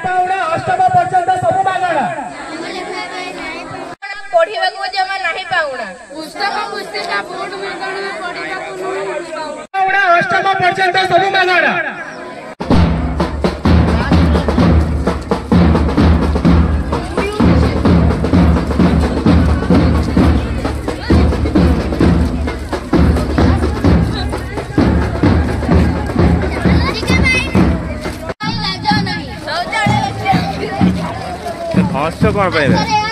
पाउना अष्टम पर्यंत सब मागणा पढ़िबा को जमा नाही पाउना पुस्तक पुस्तिका बोर्ड मागणा पढ़िबा को पाउना अष्टम पर्यंत सब मागणा हस कौन पाइबे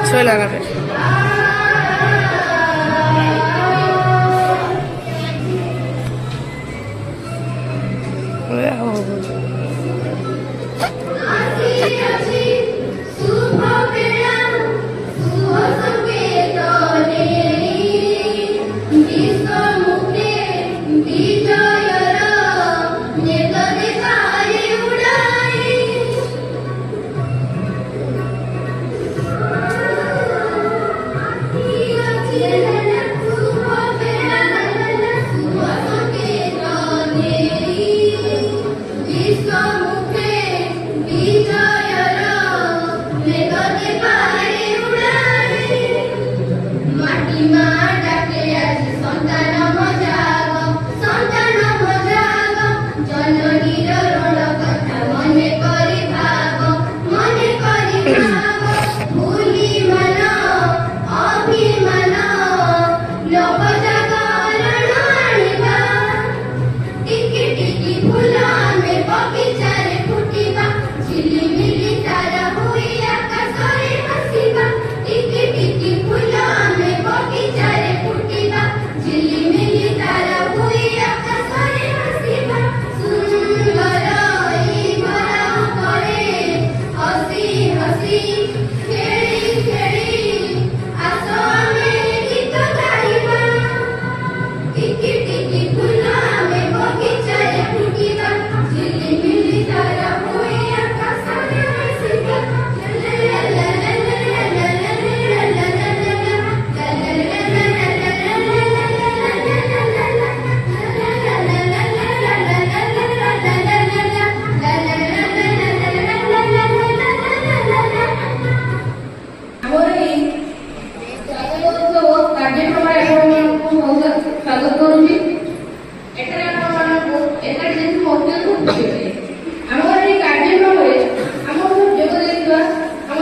Suele agarrar. Así,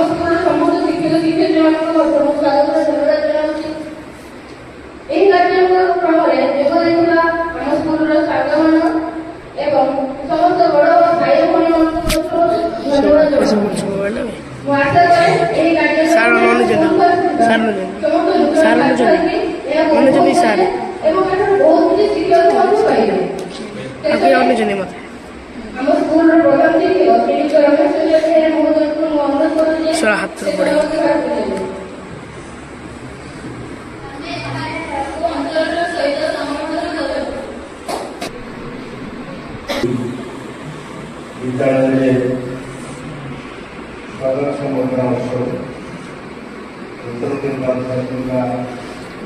ସ୍କୁଲର ସମସ୍ତ ଶିକ୍ଷକ ଶିକ୍ଷୟିତ୍ରୀମାନଙ୍କୁ ମଧ୍ୟ ମୁଁ ସ୍ୱାଗତ ଧନ୍ୟବାଦ ଜଣାଉଛି। ଏହି କାର୍ଯ୍ୟକ୍ରମରେ ଯୋଗ ଦେଇଥିବା ଆମ ସ୍କୁଲର ସାଙ୍ଗମାନ ଏବଂ ସମସ୍ତ ବଡ଼ ଭାଇ ଭଉଣୀମାନଙ୍କୁ ଧନ୍ୟବାଦ ଜଣାଉଛି। ମୁଁ ଆଶା କରେ ଏହି କାର୍ଯ୍ୟକ୍ରମରେ ଏବଂ ଏଠାରୁ ବହୁତ କିଛି ଶିଖିବାକୁ ମଧ୍ୟ ପାଇବେ। ଆମ ସ୍କୁଲର ପ୍ରଧାନ ଶିକ୍ଷକ ଶ୍ରୀଯୁକ୍ତ ରମେଶ ଚନ୍ଦ୍ର ମହୋଦୟଙ୍କୁ ମୁଁ ଅନୁରୋଧ କରୁଛି ଯେ ସେ ମଧ୍ୟ ବାହାର କରିବେ। ଅଞ୍ଚଳର ସହିତ ସମର୍ଥନ କରନ୍ତୁ। ବିଦ୍ୟାଳୟରେ ସ୍ୱାଗତ ସମ୍ବର୍ଦ୍ଧନା ଉତ୍ସବ ଉତ୍ତର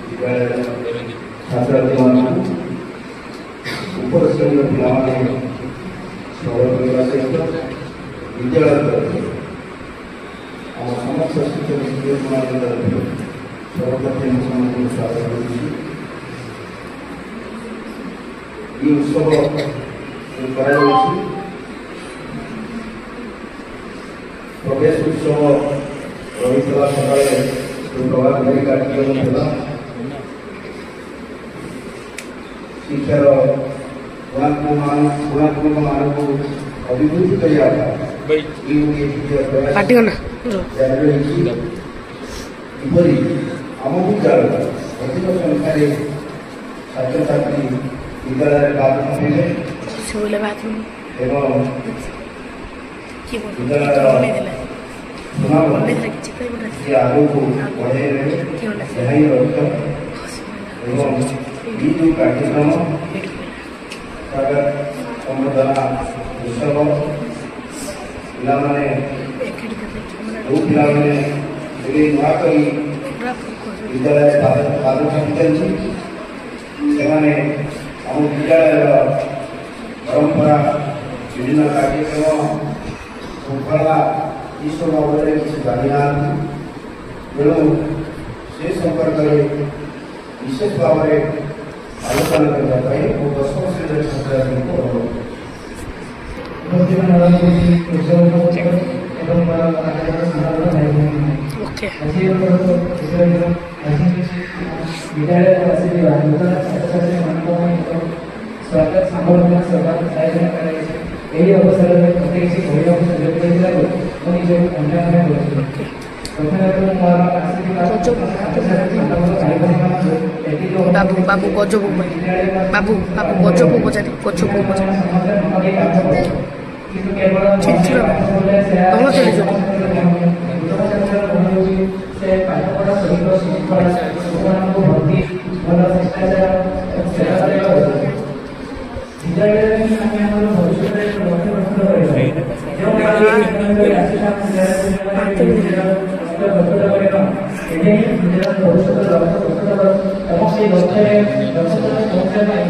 ବିଦ୍ୟାଳୟର ଛାତ୍ରଛାତ୍ରୀମାନଙ୍କୁ ଉପର ଶ୍ରେଣୀର ପିଲାମାନେ ସ୍ୱାଗତ କରିବା ସହିତ ବିଦ୍ୟାଳୟ ତରଫରୁ ଆମ ସମସ୍ତ ଶିକ୍ଷକ ଶିକ୍ଷକମାନଙ୍କ ତରଫରୁ ସର୍ବପ୍ରଥମେ ସେମାନଙ୍କୁ ସ୍ୱାଗତ କରୁଛି। ଏହି ଉତ୍ସବ କରାଯାଉଛି ପ୍ରବେଶ ଉତ୍ସବ ରହିଥିବା ସକାଳେ ପ୍ରଭାତ ଭଳି କାର୍ଯ୍ୟକ୍ରମ ଥିଲା। ଶିକ୍ଷାର ଗୁଣାତ୍ମକମାନଙ୍କୁ ଅଭିବୃଦ୍ଧି କରିବା ଜାରି ରହିଛି। କିପରି ଆମ ବିଦ୍ୟାଳୟ ଅଧିକ ସଂଖ୍ୟାରେ ଛାତ୍ରଛାତ୍ରୀ ବିଦ୍ୟାଳୟରେ ପାଠ ପଢ଼ିବେ ଏବଂ ବିଦ୍ୟାଳୟର ସୁନାମ ସେ ଆଗକୁ ବଢ଼ାଇବେ ଏହା ହିଁ ଲକ୍ଷ୍ୟ। ଏବଂ ଏହି ଯେଉଁ କାର୍ଯ୍ୟକ୍ରମ ସମ୍ବର୍ଦ୍ଧନା ଉତ୍ସବ ପିଲାମାନେ ଯେଉଁ ପିଲାମାନେ ଏବେ ନୂଆ କରି ବିଦ୍ୟାଳୟରେ ପାଦ ଛାଡ଼ିଛନ୍ତି ସେମାନେ ଆମ ବିଦ୍ୟାଳୟର ପରମ୍ପରା ବିଭିନ୍ନ କାର୍ଯ୍ୟକ୍ରମ ଶୃଙ୍ଖଳା ଏସବୁ ବାବଦରେ କିଛି ଜାଣିନାହାନ୍ତି। ତେଣୁ ସେ ସମ୍ପର୍କରେ ବିଶେଷ ଭାବରେ ଆଲୋଚନା କରିବା ପାଇଁ ମୁଁ ଦଶମ ଶ୍ରେଣୀର ଛାତ୍ରଛାତ୍ରୀଙ୍କୁ ଅନୁରୋଧ ବିଦ୍ୟାଳୟକୁ ଆସିଥିବା ନୂତନ ଛାତ୍ରଛାତ୍ରୀମାନଙ୍କ ପାଇଁ ସ୍ୱାଗତ ସମ୍ବର୍ଦ୍ଧନା ସଭା ଆୟୋଜନ କରାଯାଇଛି। ଏହି ଅବସରରେ ମୋତେ କିଛି କହିବାକୁ ସୁଯୋଗ ଦେଇଥିବାରୁ ମୁଁ ନିଜକୁ ଧନ୍ୟବାଦ କରୁଛି। ପ୍ରଥମେ ମୁଁ ମୋର ଆସିଥିବା ଛାତ୍ରଛାତ୍ରୀମାନଙ୍କ ଭାଇ ଭଉଣୀମାନଙ୍କୁ ବାବୁ ଗଜକୁ ବାବୁ ଗଜକୁ ପଚାରେ କିନ୍ତୁ କେବଳ ସେ ପାଠପଢ଼ା ସହିତ ଶୃଙ୍ଖଳା ଲୋକମାନଙ୍କୁ ଭକ୍ତି ଭଲ ଶିଷ୍ଟାଚାର ସେବା କରିବା ବିଦ୍ୟାଳୟରେ ଆମେ ଆମର ଭବିଷ୍ୟତରେ ଲକ୍ଷ୍ୟ ଗଠନ କରିବା। ଏବେ ହିଁ ନିଜର ଭବିଷ୍ୟତ ଲକ୍ଷ୍ୟ ଗଠନ ଏବଂ ସେହି ଲକ୍ଷ୍ୟରେ ପହଞ୍ଚିବା ପାଇଁ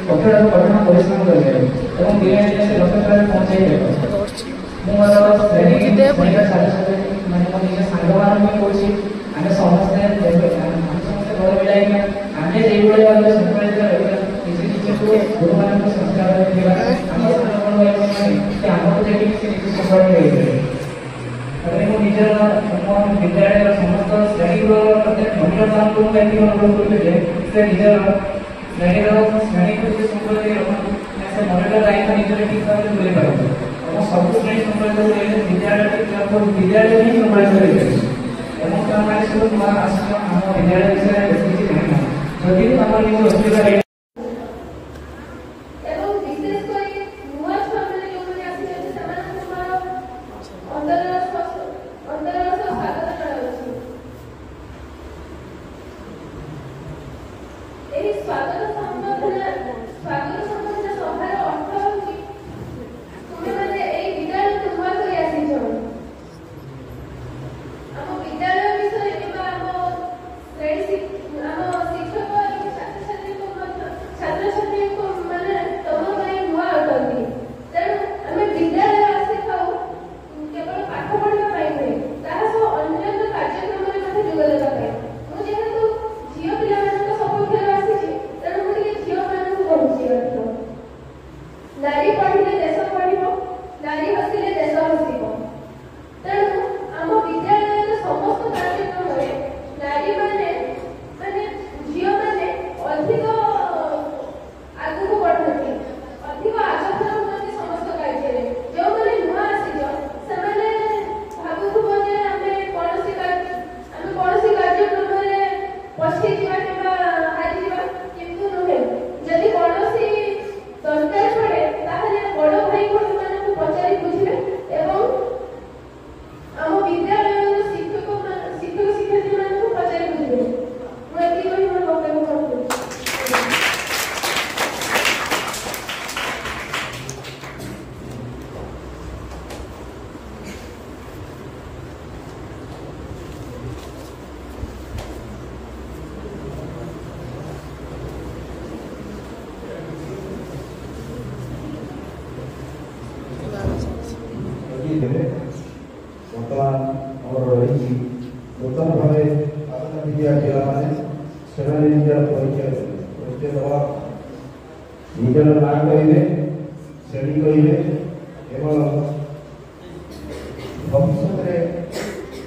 କଠୋର ପରିଶ୍ରମ କରିବେ ଏବଂ ଦିନେ ଦିନେ ସେ ଲକ୍ଷ୍ୟରେ ପହଞ୍ଚାଇବେ। ମୁଁ ମୋର ଛାତ୍ରଛାତ୍ରୀ ମାନେ ମୋ ନିଜ ସାଙ୍ଗମାନଙ୍କୁ କହୁଛି ଆମେ ସମସ୍ତେ ଘର ମିଳାଇକି ଆମେ ସେଇଭଳି ଭାବରେ ସଂକ୍ରାନ୍ତ ରହିବା ନିଜେ ନିଜକୁ ଗୁରୁମାନଙ୍କୁ ସଂସ୍କାର ଦେଇଥିବା ଆମ ସାଙ୍ଗମାନଙ୍କୁ ଆମକୁ ଦେଖିକି ସେ ନିଜେ ସଂସ୍କାର ଦେଇପାରିବେ। ତାପରେ ମୁଁ ନିଜର ମୋ ବିଦ୍ୟାଳୟର ସମସ୍ତ ଶ୍ରେଣୀଗୃହର ପ୍ରତ୍ୟେକ ମହିଳାମାନଙ୍କୁ ମୁଁ ଏତିକି ଅନୁରୋଧ କରୁଛି ଯେ ସେ ନିଜର ଶ୍ରେଣୀକୁ ଯେ ସମ୍ପର୍କରେ ରଖନ୍ତୁ ସେ ମହିଳାର ଦାୟିତ୍ୱ ନିଜର ଠିକ୍ ଭାବରେ ତୁଲେଇ ପାରିବ ଏବଂ ସବୁ ଶ୍ରେଣୀ ସମ୍ପର୍କ ରହିଲେ ବିଦ୍ୟାଳୟ ହିଁ ସମ୍ପର୍କ ରହିପାରିବ। ଏବଂ ତାମାନେ ସବୁ ନୂଆ ଆସିବ ଆମ ବିଦ୍ୟାଳୟ ବିଷୟରେ ବେଶୀ କିଛି ଜାଣିନା ଯଦି ଆମର କିଛି ଅସୁବିଧା ଏବଂ ବିଶେଷ କରି ନୂଆ ଛୁଆମାନେ ଯେଉଁମାନେ ଆସିଛନ୍ତି ସେମାନଙ୍କୁ ମୋର ଅନ୍ତରର ସ୍ୱାଗତ ଜଣାଉଛି। ଏହି ସ୍ୱାଗତ ସମ୍ବର୍ଦ୍ଧନା ସଭାର ଅର୍ଥ ହେଉଛି ତୁମେମାନେ ଏହି ବିଦ୍ୟାଳୟକୁ ନୂଆ କରି ଆସିଛ। ଆମ ବିଦ୍ୟାଳୟ ବିଷୟରେ କିମ୍ବା ଆମ ଶିକ୍ଷକ ଏବଂ ଛାତ୍ରଛାତ୍ରୀଙ୍କୁ ମଧ୍ୟ ରହିଛି ନୂତନ ଭାବେ ଆଦନ ବିଦ୍ୟା ପିଲାମାନେ ସେମାନେ ନିଜର ପରିଚୟ ଦେବା ନିଜର ନାଁ କହିବେ ଶ୍ରେଣୀ କହିବେ ଏବଂ ଭବିଷ୍ୟତରେ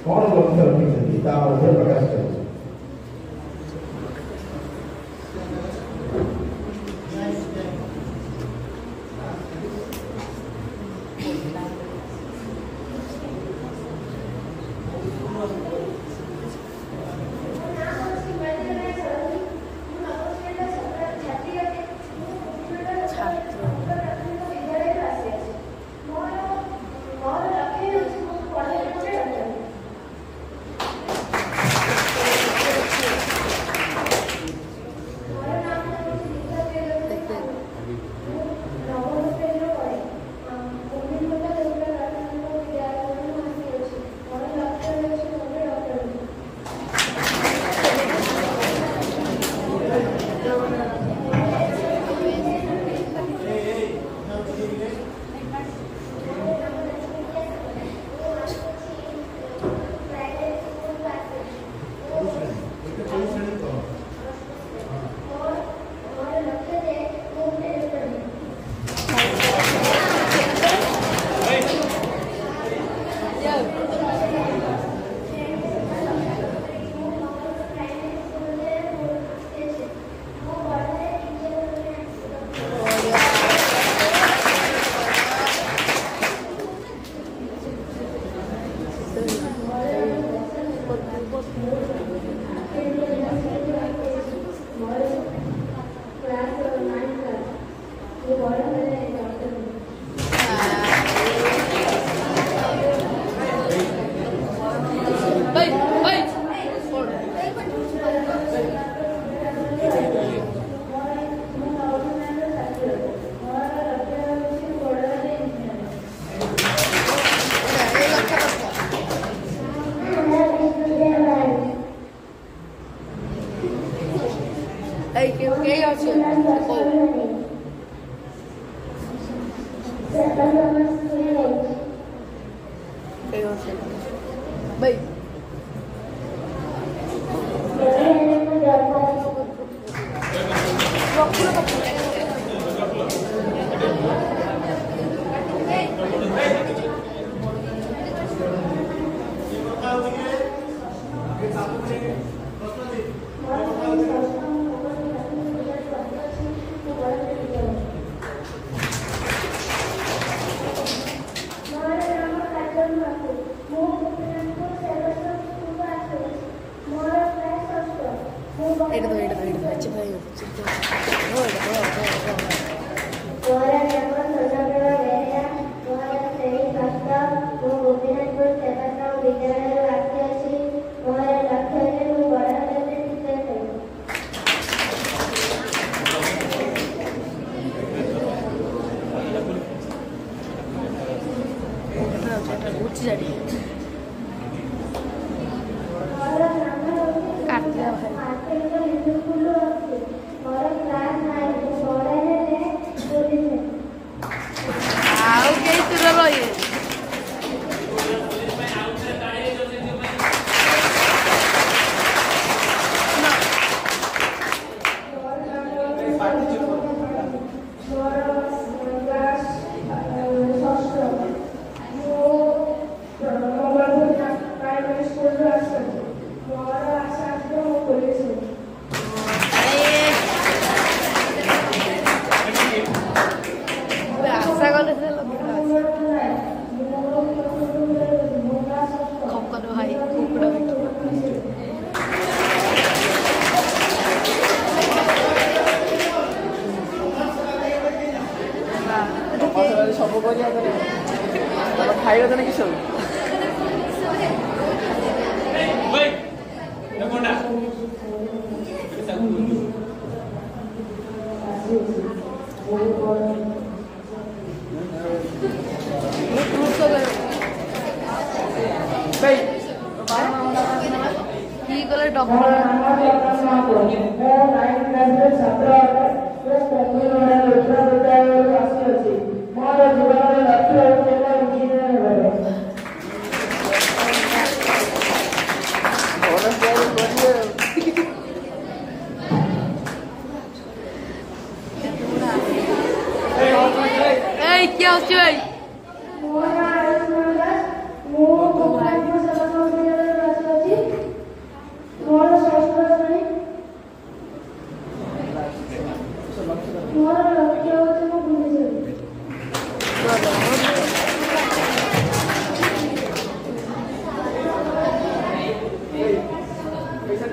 କ'ଣ ଲକ୍ଷ୍ୟ ରଖିଛନ୍ତି ତା ମଧ୍ୟ ପ୍ରକାଶ କରିବେ।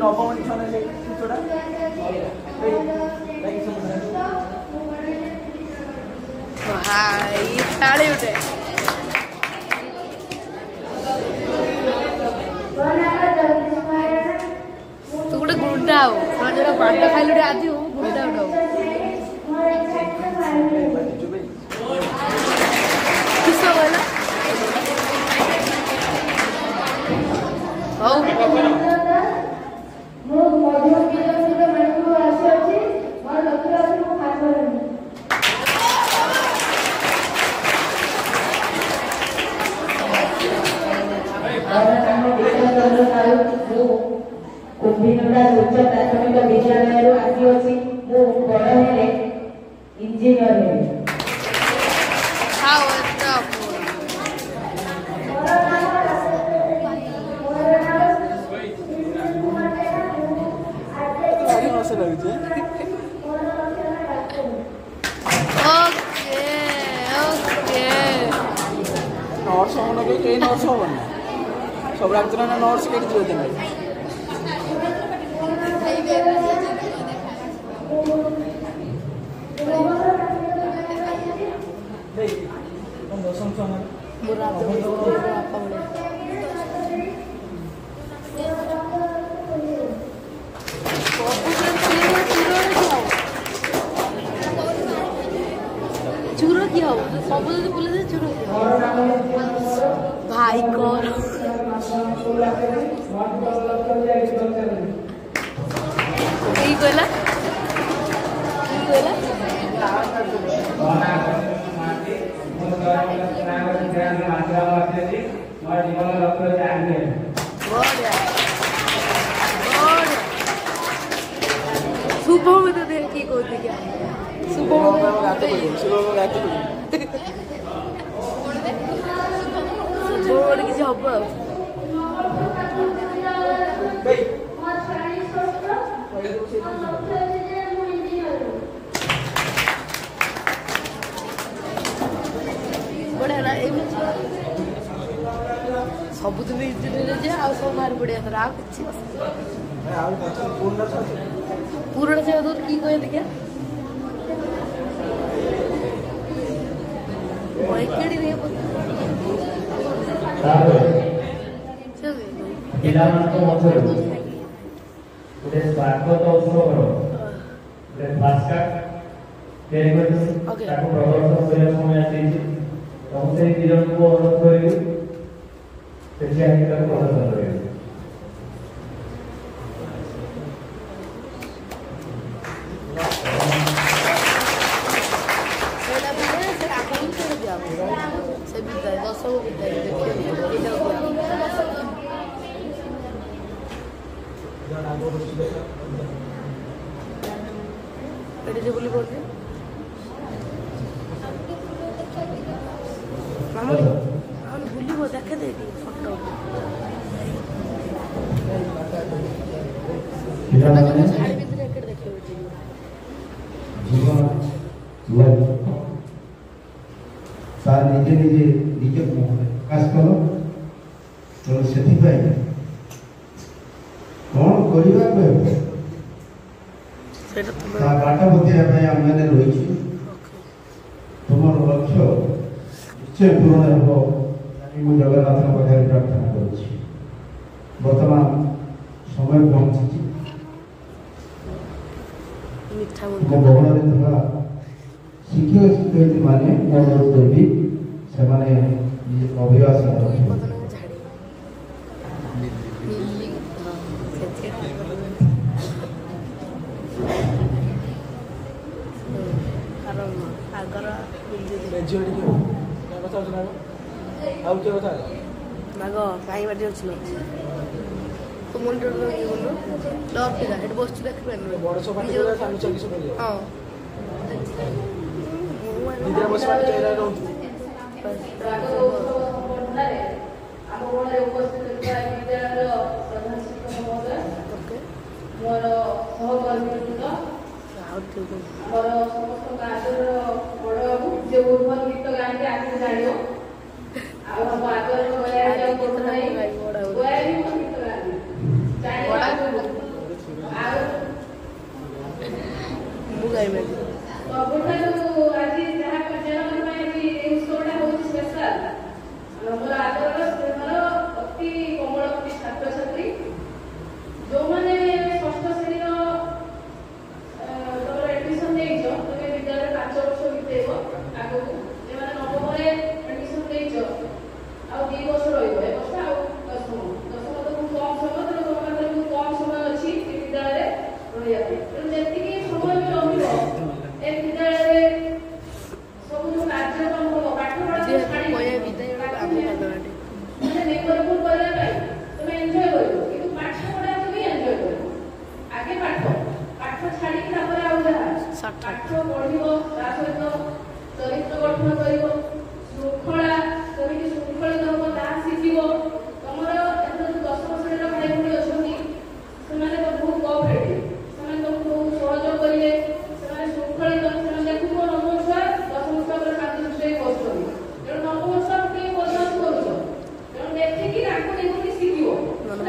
ନବମଣି ଛୁଆ ସେ ଛୋଟା ଭାଇ ତାଳି ଗୋଟେ ତୁ ଗୋଟେ ଗୁଣ୍ଡା ହଉ ଯୋଉଟା ବାଟ ଖାଇଲୁ ଗୋଟେ ଆଜି ହଉ ଗୁଣ୍ଡା ଗୋଟେ କିସ କହିଲ ହଉ ମୁଁ ମଧ୍ୟ ପିଲାଙ୍କ ମାନଙ୍କୁ ଆସିଅଛି ମୋର ଲକ୍ଷ୍ୟ ଅଛି ମୁଁ ହାତ ଧରିବି କୁମ୍ଭୀରଟା ଉଚ୍ଚ ପ୍ରାଥମିକ ବିଦ୍ୟାଳୟରୁ ଆସିଅଛି ମୁଁ ବଡ଼ ହେଲେ ଇଞ୍ଜିନିୟର ହେବି नर्स होना कोई कहीं नर्स हो ना सब डाक्तर ना नर्स के दियो देना देख तुम दसम सोना मुरा तो आपा बोले चूरो किया हो सब जल्दी बोले दे चूरो भाई कौन এই কইলা কি কইলা सुबह में तो देख की कोई क्या सुबह में गाते बोर्ड की जॉब बड़े ना ସବୁଦିନ ଇଞ୍ଜିନିୟର ଯେ ଆଉ ସବୁ ମାରି ପଡ଼ିଆ ଥର ଆଉ କିଛି ପୁରୁଣା ସେ ତୋର କି କହେ ଦେଖିଆ ପିଲାମାନଙ୍କ ମଧ୍ୟରୁ ଗୋଟେ ସ୍ୱାଗତ ଉତ୍ସବର ଗୋଟେ ଫ୍ଲାସ୍କାର୍ଡ ତିଆରି କରିଛି ତାକୁ ପ୍ରଦର୍ଶନ କରିବା ସମୟ ଆସିଛି ଏବଂ ସେଇ ଦି ଜଣଙ୍କୁ ଅନୁରୋଧ କରିବି ସେଠି ଆଣି ତାକୁ ପ୍ରଦର୍ଶନ କରିବେ ସେ ବିଦ୍ୟାଳୟ ଦଶମ ବିଦ୍ୟାଳୟ ଏଠି ଯେ ବୋଲି କହୁଛି ବୁଲିବ ଦେଖେ ଦେ ଫଟୋ ଶାଢ଼ୀ ଭିତରେ ଏକେ ଦେଖିବ तार निजे निजे निजे प्रकाश कल तेणु से कौन करवा बाट बताई आम मैंने रही तुम लक्ष्य निश्चय पूरण हो जगन्नाथ पाखे प्रार्थना बर्तमान समय पहुंची भवन शिक्षक शिक्षयित्री मैंने अनुरोध करी से अभिभाषण कहीं बाटी अच्छी तो मनिटर डर पिला बस हाँ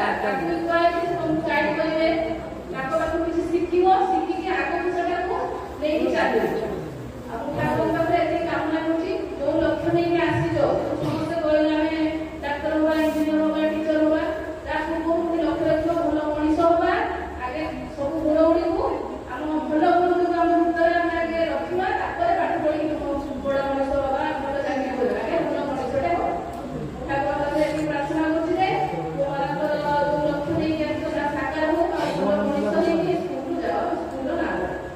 ଗାଇଡ୍ କରିବେ ତାଙ୍କ ପାଖରୁ କିଛି ଶିଖିବ ଶିଖିକି ଆଗକୁ ସେଟାକୁ ନେଇକି ଚାଲିବ। ଆଉ ମୁଁ ଠାକୁରଙ୍କ ପାଖରେ ଏତିକି କାମନା କରୁଛି ଯୋଉ ଲକ୍ଷ୍ୟ ନେଇକି ଆସିଛ ସମସ୍ତେ କହିଲେ ଆମେ ଡାକ୍ତର ହବା ଇଞ୍ଜିନିୟର ହବା ଟିଚର ହବା ତା ପୂର୍ବରୁ ଲକ୍ଷ୍ୟ ରଖିବ ଭଲ ମଣିଷ ହବା। ଆଗେ ସବୁ ଗୁଣ ଗୁଡ଼ିକୁ ଆମ ଭଲ ଗୁଣକୁ ଆମ ଭିତରେ ଆମେ ଆଗେ ରଖିବା ତାପରେ ପାଠ ପଢିକି ବଡ଼ ମଣିଷ ହବା ଭଲ ଚାକିରି କରିବା ଆଗେ ଭଲ ମଣିଷଟେ ହବା। ଠାକୁରଙ୍କ ପାଖରେ ଏତିକି ପ୍ରାର୍ଥନା କରୁଛି ଯେ ତୁମମାନଙ୍କର ଯୋଉ ଲକ୍ଷ୍ୟ ନେଇକି ଆସିଛ ତାହା ସାକାର ହଉ ଆଉ ଭଲ ମଣିଷ ନେଇକି ସ୍କୁଲକୁ ଯାଅ ସ୍କୁଲର ନାଁ ଲ ଏମିତି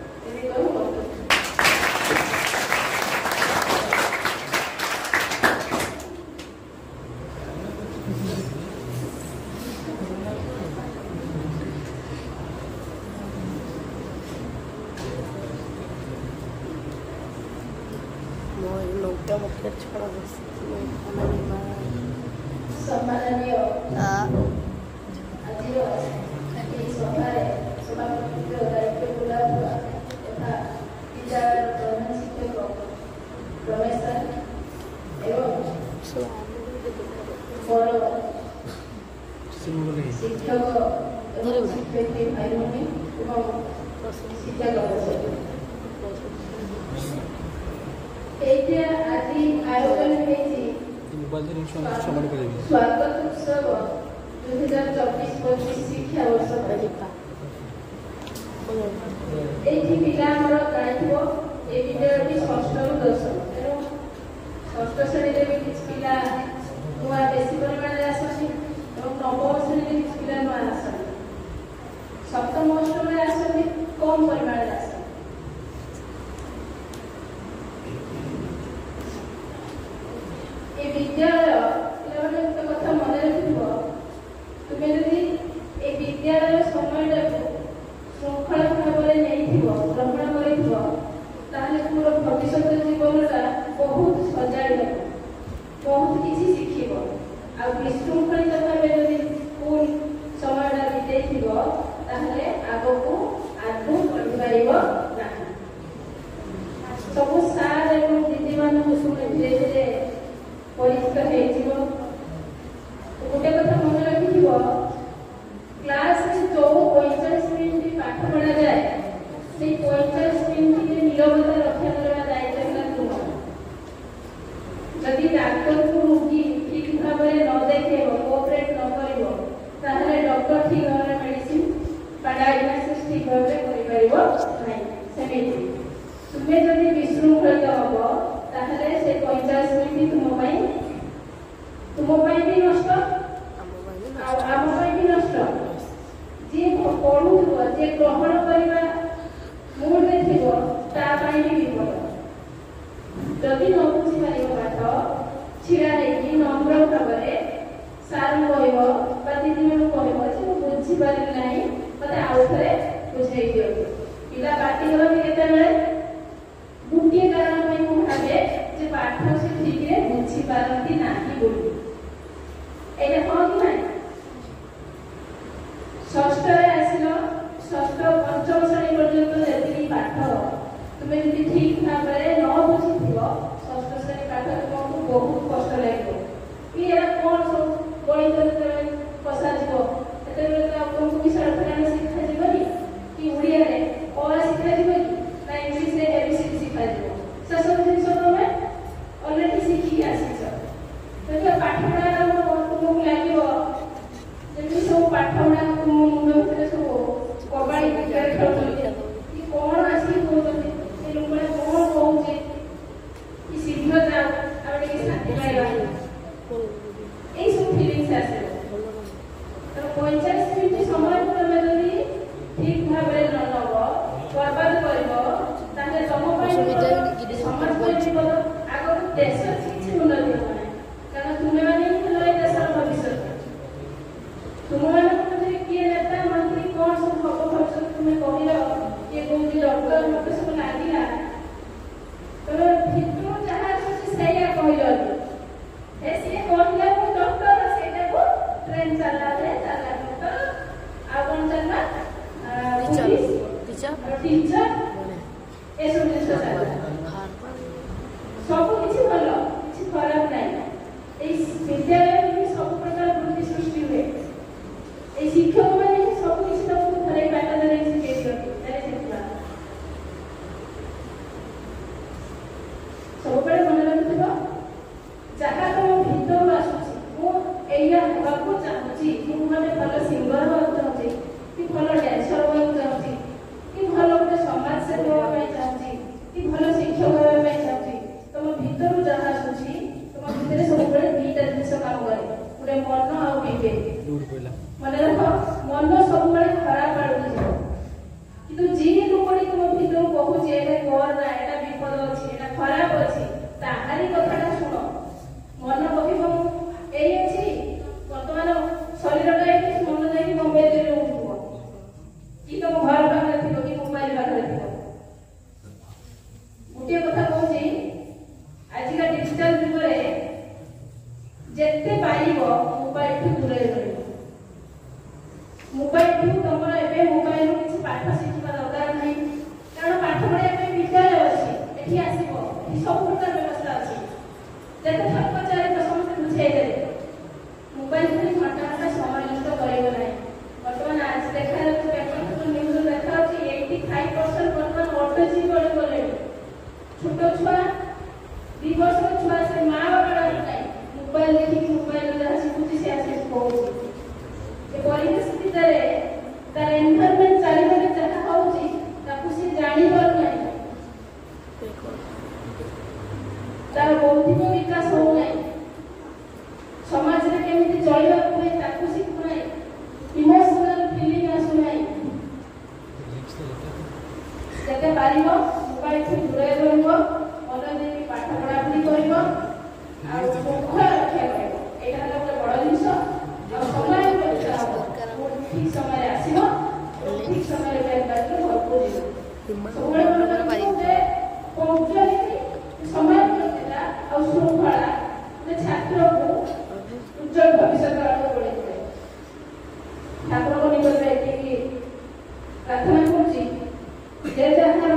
କହି କରୁଛି। ସମ୍ମାନନୀୟ ଆଜିର ଏହି ସଭାରେ ସଭାପତିତ୍ୱ ଦାୟିତ୍ୱ ତୁଲାଉଥିବା ତଥା ବିଦ୍ୟାଳୟର ପ୍ରଧାନ ଶିକ୍ଷକ ରମେଶ ସାର୍ ଏବଂ ବଡ଼ ଶିକ୍ଷକ ଏବଂ ଶିକ୍ଷୟିତ୍ରୀ ଭାଇ ଭଉଣୀ ଏବଂ ଶିକ୍ଷକ ଏଇଟା ଆଜି ଆୟୋଜନ ହେଇଛି ସ୍ୱାଗତ ଉତ୍ସବ 2024-25 ଶିକ୍ଷାବର୍ଷ ପାଇଁ। ଏଇଠି ପିଲା ଆମର ଗାଇଥିବ ଏ ବିଦ୍ୟାଳୟଟି ଷଷ୍ଠରୁ ଦଶମ ତେଣୁ ଷଷ୍ଠ ଶ୍ରେଣୀରେ ବି କିଛି ପିଲା ନୂଆ ବେଶୀ ପରିମାଣରେ ଆସନ୍ତି ଏବଂ ନବମ ଶ୍ରେଣୀରେ କିଛି ପିଲା ନୂଆ ଆସନ୍ତି। ସପ୍ତମ ଅଷ୍ଟମରେ ଆସନ୍ତି କମ୍ ପରିମାଣରେ ଆସନ୍ତି। ଏ ବିଦ୍ୟାଳୟ ପିଲାମାନେ ଗୋଟେ କଥା ମନେ ରଖିଥିବ ତୁମେ ଯଦି ଏ ବିଦ୍ୟାଳୟ ସମୟଟାକୁ ଶୃଙ୍ଖଳା ଭାବରେ ନେଇଥିବ ଗ୍ରହଣ କରିଥିବ ତାହେଲେ ତୁମର ଭବିଷ୍ୟତ ଜୀବନଟା ବହୁତ ସଜାଡ଼ି ହେବ ବହୁତ କିଛି ଶିଖିବ। ଆଉ ବିଶୃଙ୍ଖଳିତ ଭାବେ ଯଦି ସ୍କୁଲ ସମୟଟା ବିତେଇଥିବ ତାହେଲେ ଆଗକୁ ଆଗକୁ ବଢ଼ିପାରିବ ନାହିଁ। ସବୁ ସାର୍ ଏବଂ ଦିଦିମାନଙ୍କୁ ଶୁଣି ଧୀରେ ଧୀରେ ପରିଚିତ ହେଇଯିବ। ଗୋଟେ କଥା ମନେ ରଖିଥିବ କ୍ଲାସରେ ଯୋଉ 45 ମିନିଟ୍ ପାଠ ପଢ଼ାଯାଏ ସେଇ 45 ମିନିଟ୍ରେ ନିରବତା ରକ୍ଷା କରିବା ଦାୟିତ୍ୱ ହେଲା ତୁମର। ଯଦି ଡାକ୍ତରକୁ ରୋଗୀ ଠିକ୍ ଭାବରେ ନ ଦେଖେଇବ କୋଅପରେଟ୍ ନ କରିବ ତାହେଲେ ଡକ୍ଟର ଠିକ୍ ଭାବରେ ମେଡିସିନ ବା ଡାଇଗ୍ନୋସିସ୍ ଠିକ୍ ଭାବରେ କରିପାରିବ ନାହିଁ। ସେମିତି ତୁମେ ଯଦି ବିଶୃଙ୍ଖଳିତ ହବ ତାହେଲେ ସେ 50 ମିନିଟ୍ ତୁମ ପାଇଁ ବି ନଷ୍ଟ ଆଉ ଆମ ପାଇଁ ବି ନଷ୍ଟ। ଯିଏ ପଢୁଥିବ ଯିଏ ଗ୍ରହଣ କରିବା ମୁଡରେ ଥିବ ତା ପାଇଁ ବି ବିପଦ। ଯଦି ନ ବୁଝିପାରିବ ପାଠ ଛିଡ଼ା ହେଇକି ନମ୍ର ଭାବରେ ସାର୍ଙ୍କୁ କହିବ ବା ଦିଦିମାନଙ୍କୁ କହିବ ଯେ ମୁଁ ବୁଝିପାରିଲି ନାହିଁ ମୋତେ ଆଉ ଥରେ ବୁଝେଇ ଦିଅନ୍ତୁ। ପିଲା ପାଟି କରନ୍ତି କେତେବେଳେ ଗୋଟିଏ କାରଣ ପାଇଁ ମୁଁ ଭାବେ ଯେ ପାଠ ସେ ଠିକରେ ବୁଝିପାରନ୍ତି ନାହିଁ ବୋଲି। ଏଇଟା କଣ କି ନାହିଁ ଷଷ୍ଠରେ ଆସିଲ ଷଷ୍ଠ ପଞ୍ଚମ ଶ୍ରେଣୀ ପର୍ଯ୍ୟନ୍ତ ଯେତିକି ପାଠ ତୁମେ ଯଦି ଠିକ୍ ଭାବରେ ନ ବୁଝିଥିବ ଷଷ୍ଠ ଶ୍ରେଣୀ ପାଠ ତୁମକୁ ବହୁତ କଷ୍ଟ ଲାଗିବ। କି ଏରା କଣ ସବୁ ଗଣିତ ଯେତେବେଳେ କଷାଯିବ ସେତେବେଳେ ତ ଆପଣଙ୍କୁ ବି ସରକାର ଶିଖାଯିବନି କି ଓଡ଼ିଆରେ ଅ ଶିଖାଯିବ କି ନା ଇଂଲିଶରେ ABCD ଶିଖାଯିବ। ସେସବୁ ଜିନିଷ ତମେ ଅଲରେଡି ଶିଖିକି ଆସିଛ। ତେଣୁ ପାଠ ପଢ଼ା ତୁମକୁ ଲାଗିବ ଯେମିତି ସବୁ ପାଠ ପଢ଼ା ତୁମ ମୁଣ୍ଡ ଭିତରେ ସବୁ କବାଡ଼ି କ୍ରିକେଟ ଖେଳୁଛନ୍ତି କି କଣ ଆସିକି କହୁଛନ୍ତି ସେ ଲୋକମାନେ କଣ କହୁଛି କି ଶୀଘ୍ର ଯାଉ ଆମେ ଟିକେ ଶାନ୍ତି ପାଇବା ଏଇସବୁ ଫିଲିଙ୍ଗସ୍ ଆସିବ। ତେଣୁ 45 ମିନିଟ୍ ସମୟକୁ ତମେ ଯଦି ଠିକ୍ ଭାବରେ ନ ନେବ ବର୍ବାଦ କରିବ ତାହେଲେ ତମ ପାଇଁ ସମାଜ ପାଇଁ ବିପଦ ଆଗକୁ ଦେଶ କିଛି ଉନ୍ନତି ହେବ ନାହିଁ। କାରଣ ତୁମେମାନେ ହିଁ ହେଲ ଏ ଦେଶର ଭବିଷ୍ୟତ। ତୁମମାନଙ୍କ ମଧ୍ୟରେ କିଏ ନେତା ମନ୍ତ୍ରୀ କଣ ସବୁ ହବ ଭବିଷ୍ୟତ ତୁମେ କହିଲ କିଏ କହୁଛି ଡକ୍ଟର ମତେ ସବୁ ଲାଗିଲା ତମେ ଭିତରୁ ଯାହା ଆସୁଛି ସେଇଆ କହିଲ ଏ ସିଏ କହିଲା ମୁଁ ଡକ୍ଟର ସେଇଟାକୁ ଟ୍ରେନ୍ ଚାଲିଲା ଡକ୍ଟର ଆଉ କଣ ଚାଲିଲା ଟିଚର ଏସବୁ ଜିନିଷ ଚାଲିଲା। ସବୁ କିଛି ଭଲ କିଛି ଖରାପ ନାହିଁ। ଏଇ ବିଦ୍ୟାଳୟରେ ବି ସବୁ ପ୍ରକାର ବୃତ୍ତି ସୃଷ୍ଟି ହୁଏ ଶିକ୍ଷକ ମାନେ ସବୁ କିଛି ତମକୁ ଘରେ ପାଠ ଦେଲେ ଶିଖେଇ ଦିଅନ୍ତି ଶିଖିବା ସବୁବେଳେ ମନେ ରଖିଥିବ ଯାହା ତମ ଭିତରୁ ଆସୁଛି ମୁଁ ଏଇଆ ହେବାକୁ ଚାହୁଁଛି ମୁଁ ଗୋଟେ ଭଲ ସିଙ୍ଗର ହେବାକୁ ଚାହୁଁଛି କି ଭଲ ଡ୍ୟାନ୍ସର ହେବାକୁ ଚାହୁଁଛି କି ଭଲ ଗୋଟେ ସମାଜ ସେବୀ ହେବା ପାଇଁ ଚାହୁଁଛି କି ଭଲ ଶିକ୍ଷକ ହେବା ପାଇଁ ଚାହୁଁଛି ତମ ଭିତରୁ ଯାହା ଆସୁଛି ତମ ଭିତରେ ସବୁବେଳେ ଦିଟା ଜିନିଷ କାମ କରେ ଗୋଟେ ମନ ଆଉ ବିବେକ ମନେ ରଖ ମନ ସବୁବେଳେ ଖରାପ ଆଡକୁ ଯିବ କିନ୍ତୁ ଯିଏ ଲୋକଟି ତମ ଭିତରୁ କହୁଛି ଏଇଟା କର ନା ଏଇଟା ବିପଦ ଅଛି ଏଇଟା ଖରାପ ଅଛି ତାହାରି କଥାଟା ଶୁଣ ମନ କହିବ ଏଇ ଅଛି ବର୍ତ୍ତମାନ ଶରୀରଟା ଏଠି ମନ ଯାଇକି ମୋବାଇଲରେ ରହୁଥିବ କି ତମ ଘର ପାଖରେ ଥିବ କି ମୋବାଇଲ ପାଖରେ ଥିବ ଗୋଟିଏ କଥା କହୁଛି ଆଜିକା ଡିଜିଟାଲ ଯୁଗରେ ଯେତେ ପାରିବ ମୋବାଇଲଠୁ ଦୂରେଇ ରହିବ ମୋବାଇଲଠୁ ତମର ଏବେ ମୋବାଇଲରୁ କିଛି ପାଠ ଶିଖିବା ଦରକାର ନାହିଁ କାରଣ ପାଠ ପଢିବା ପାଇଁ ବିଦ୍ୟାଳୟ ଅଛି ଏଠି ଆସିବ ଏଠି ସବୁ ପ୍ରକାର ବ୍ୟବସ୍ଥା ଅଛି ଯେତେ ଥର ପଚାରିବ ସମସ୍ତେ ବୁଝେଇ ଦେବେ ମୋବାଇଲ ଧରି ଘଣ୍ଟା ଘଣ୍ଟା ସମୟ ନଷ୍ଟ କରିବ ନାହିଁ ବର୍ତ୍ତମାନ ଆଜି ଦେଖାଯାଉଛି ପେପର ନ୍ୟୁଜରେ ଦେଖାଯାଉଛି 85% ବର୍ତ୍ତମାନ ଅଟୋଚିପ୍ ଗଲେଣି ଛୋଟ ଛୁଆ 2 ବର୍ଷର ଛୁଆ ସେ ମା ବାପା ଡାକୁ ନାହିଁ ମୋବାଇଲ ଦେଖିକି ମୋବାଇଲରେ ଯାହା ଶିଖୁଛି ସେ ଆସିକି କହୁଛି ଏ ପରିବେଶ ଭିତରେ ତାର ଏନଭାରମେଣ୍ଟ ଚାରିପାଖେ ଯାହା ହଉଛି ତାକୁ ସେ ଜାଣିପାରୁନାହିଁ ତାର ବୌଦ୍ଧିକ ବିକାଶ ହଉନାହିଁ ସମାଜରେ କେମିତି ଚଳିବାକୁ ହୁଏ ତାକୁ ଶିଖୁନାହିଁ ଇମୋସନାଲ ଫିଲିଂ ଆସୁନାହିଁ ଯେତେ ପାରିବ ମୋବାଇଲଠୁ ଦୂରେଇ ରହିବ ମନ ଦେଇକି ପାଠ ପଢାପଢି କରିବ ଆଉ ଶୃଙ୍ଖଳା ରକ୍ଷା କରିବ ଏଇଟା ହେଲା ଗୋଟେ ବଡ ଜିନିଷ ଆଉ ସମୟ ପରୀକ୍ଷା ହବ ଠିକ ସମୟରେ ଆସିବ ଠିକ ସମୟରେ ଘରକୁ ଯିବ ସବୁବେଳେ ମନେ ରଖିବ ଯେ ପଙ୍କ୍ଚୁଆଲିଟି ସମୟ ପ୍ରତିଷ୍ଠା ଆଉ ଶୃଙ୍ଖଳା ଗୋଟେ ଛାତ୍ରକୁ ଉଜ୍ଜଳ ଭବିଷ୍ୟତ ଆଡ଼କୁ ବଢ଼େଇଥାଏ ଠାକୁରଙ୍କ ନିକଟରେ ଏତିକି ପ୍ରାର୍ଥନା କରୁଛି ଯେ ଯାହାର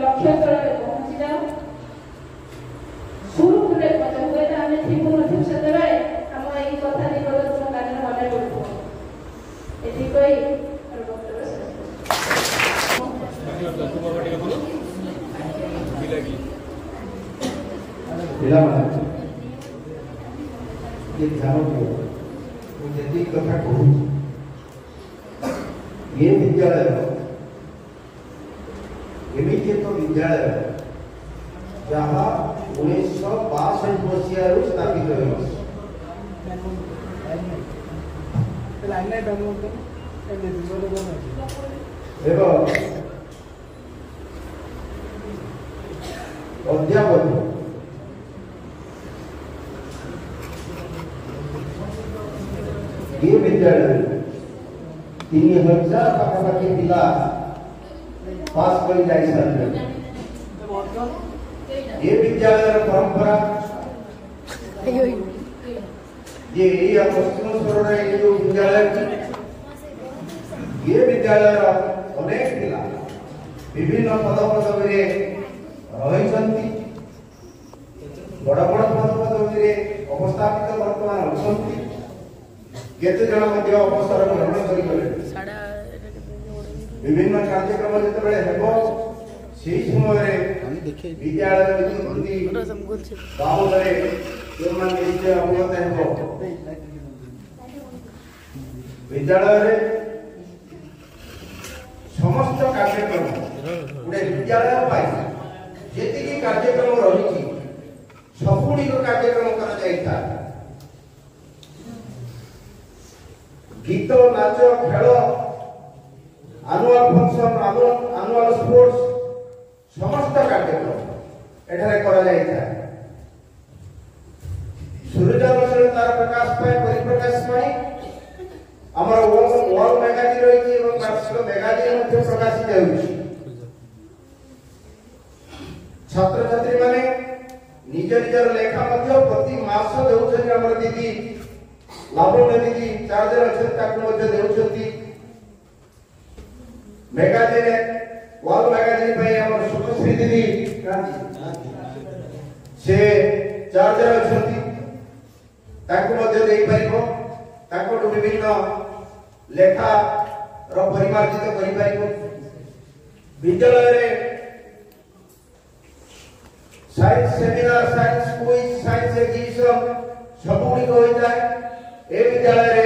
ଲକ୍ଷ୍ୟ ସ୍ଥଳରେ ପହଞ୍ଚି ଯାଉ ସୁରୁଖୁରୁରେ ପଛ ହୁଏତ ଆମେ ଠିକ ନଥିବୁ ସେତେବେଳେ ଆମ ଏଇ କଥା ନିକଟ ତୁମ କାନରେ ମନେ ପଡୁଥିବ ଏତିକି କହି ମୋର ବକ୍ତବ୍ୟ ଶେଷ ପିଲାମାନେ ये ध्यान दियो ମୁଁ ଯେତିକି କଥା କହୁଛି ଏ ବିଦ୍ୟାଳୟ ଏମିତି ଏକ ବିଦ୍ୟାଳୟ ଯାହା 1962 ମସିହାରୁ ସ୍ଥାପିତ ହୋଇଛି ଏବଂ ଅଧ୍ୟାପକ ये विद्यालय 3000 पाखापाखि पिला पास कर जाई सारे ये विद्यालय परंपरा ये पश्चिम स्वर्ण ये जो विद्यालय ये विद्यालय अनेक पिला विभिन्न पद पदवी रही बड़ बड़ पद पदवी अवस्थापित वर्तमान अच्छा केते जन मध्य अवसर ग्रहण करि विभिन्न कार्यक्रम जेतेबेले हेबो सेही समय विद्यालय विद्युत गाँव रे जोमान निश्चय अवगत हेबो विद्यालय रे समस्त कार्यक्रम गुटे विद्यालय पाई जेतिकी कार्यक्रम रही सबुड़ी कार्यक्रम करा जाइता गीत नाच खेल आनुआल फंक्शन आनुआल स्पोर्ट्स समस्त कार्यक्रम एठारे करा जाइता सूर्य रोशनी तार प्रकाश पाए परिप्रकाश पाए हमर वॉल मैगजीन रही एवं वार्षिक मैगजीन मध्ये प्रकाशित होउछि छात्र छात्री माने निज निजर लेखा मध्ये प्रति मास देउछन हमर दीदी लाभने दीदी चार्जर अच्छे ताकू मध्ये देउछंती मैगजीन वॉल मैगजीन पे हमर सुखश्री दीदी से चार्जर अच्छे ताकू मध्ये देई परिबो ताकू विभिन्न लेखा परिमार्जित कर विद्यालय science seminar science quiz science exhibition सब गुड़िक होता है। ए विद्यालय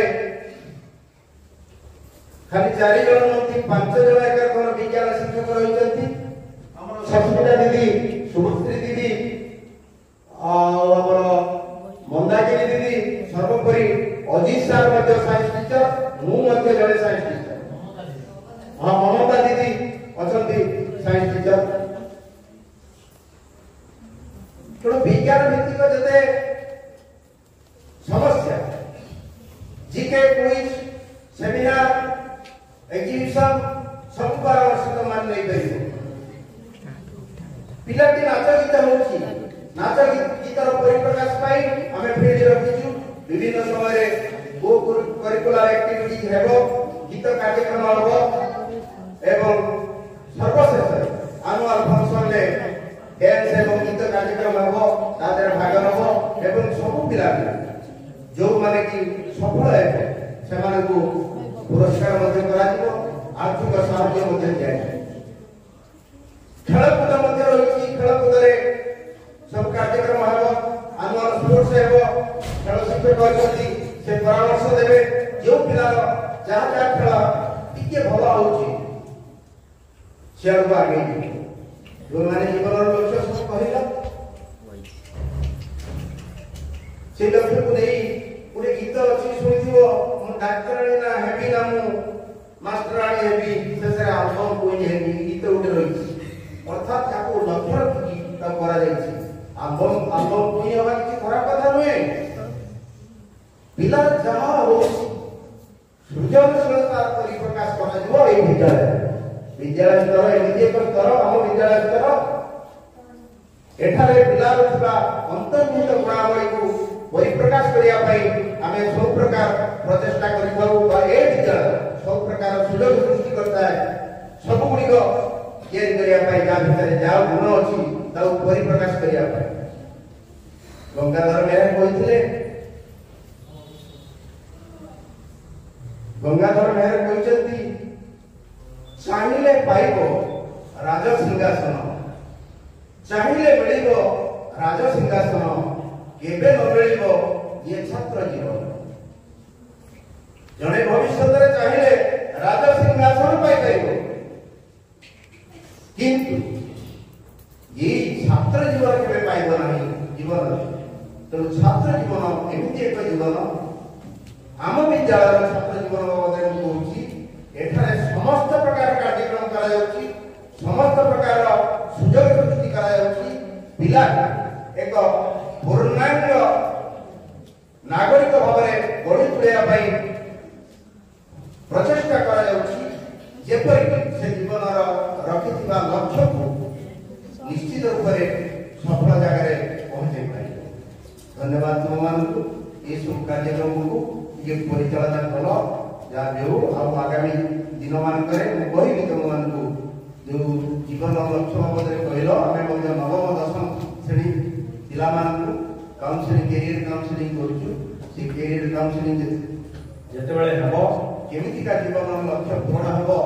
खाली 4 जन नथि 5 जन एकर विज्ञान शिक्षक रही सस्मिता दीदी सुभश्री दीदी मंदाकिनी दीदी सर्वोपरि अजीत सार साइंस टीचर मुझे जड़े साइंस टीचर हाँ ममता दीदी अच्छा साइंस टीचर तेणु विज्ञान भित्तिक जते समस्या जीके क्विज सेमिनार एग्जीबिशन सब परामर्शित मान नहीं पाइबो पिलाटी नाच गीत होची नाच गीतर परिप्रकाश पाई हमें फील्ड रखिछु विभिन्न समय गो करिकुलर एक्टिविटीज हेबो गीत कार्यक्रम होबो एवं सर्वशेष एनुअल फंक्शन ले डांस एवं गीत कार्यक्रम होबो तादर भाग नबो एवं सब पिला जो माने कि सफल हेबे से माने को पुरस्कार मध्य करा दिबो आर्थिक सहायता मध्य दिया खेलकूद मध्य रही खेलकूद सब कार्यक्रम हेबो एनुअल स्पोर्ट्स हेबो खेल शिक्षक करती से परामर्श देबे जो पिला जहाँ खेल टिके भल होची से आगे जो माने जीवन लक्ष्य सब कहला से लक्ष्य को नहीं पूरे गीत अच्छी सुनिथिबो मु डाक्टराणी ना हेबी ना मु मास्टराणी हेबी से आल्बम कोई हेबी गीत उठे रही अर्थात ताको लक्ष्य की ता करा जायछि आल्बम कोई हवा किसी खराब कथा नुहे पिला जहाँ हो सृजनशीलता परिप्रकाश करा जिवो ए विद्यालय स्तर एमिति एक स्तर हम विद्यालय स्तर एठारे पिला रथिबा अंतर्निहित गुणावली को परिप्रकाश करिया पई आमे सब प्रकार प्रचेष्टा करिथाउ बा ए विद्यालय सब प्रकार सुयोग सृष्टि करता है सब गुड़िक तैयारी करिया पई जा भितर जा गुण अछि ताउ परिप्रकाश करिया पई गंगाधर मेहर कहिथिले गंगाधर मेहर कहिसंती चाहिए पाइबो राज सिंहासन चाहिए मिलिबो राज सिंहासन केबे न मिलिबो ये छात्र जीवन जने भविष्य रे चाहिए राज सिंहासन पाई पाइबो किंतु ये छात्र जीवन केबे पाइबो नाही जीवन तो छात्र जीवन एमिति एक जीवन आम विद्यालय छात्र जीवन बाबद कहूँ एठारे समस्त प्रकार कार्यक्रम करा जाउची समस्त प्रकार सुयोग सृष्टि करा जाउची पिला एक पूर्णांग नागरिक भावरे गढ़ी तुलिया पई प्रचेष्टा करा जाउची जेपरि से जीवन रखिथिबा लक्ष्य को निश्चित रूप से सफल जगह पहुंचे पाई। धन्यवाद तुमମାନଙ୍କୁ ये सब कार्यक्रम को ये परिचालना कलो जा देउ आ आगामी दिन मान करे कहि तुम मानकु जो जीवन लक्ष्य बाबद कहलो आमे मध्ये नवम दशम श्रेणी पिला मानकु काउंसलिंग कैरियर काउंसलिंग करछु से कैरियर काउंसलिंग जते बेले हबो केमिति का जीवन लक्ष्य पूर्ण हबो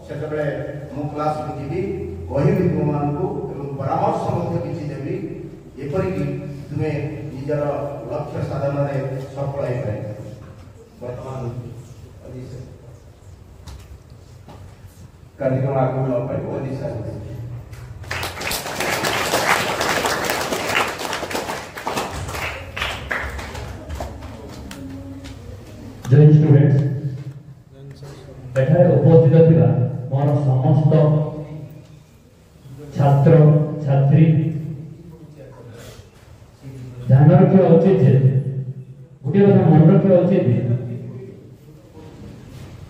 सेते बेले मु क्लास को जीवी कहि तुम मानकु एवं परामर्श मध्ये किछि देबी एपरि कि तुमे निजर लक्ष्य साधन रे सफल होई पाए। वर्तमान कार्यक्रम आगू न पाई ओडिशा जय स्टूडेंट्स एठारे उपस्थित थिबा मोर समस्त छात्र छात्री ध्यान रखिया उचित जे गोटे कथा मन रखिया उचित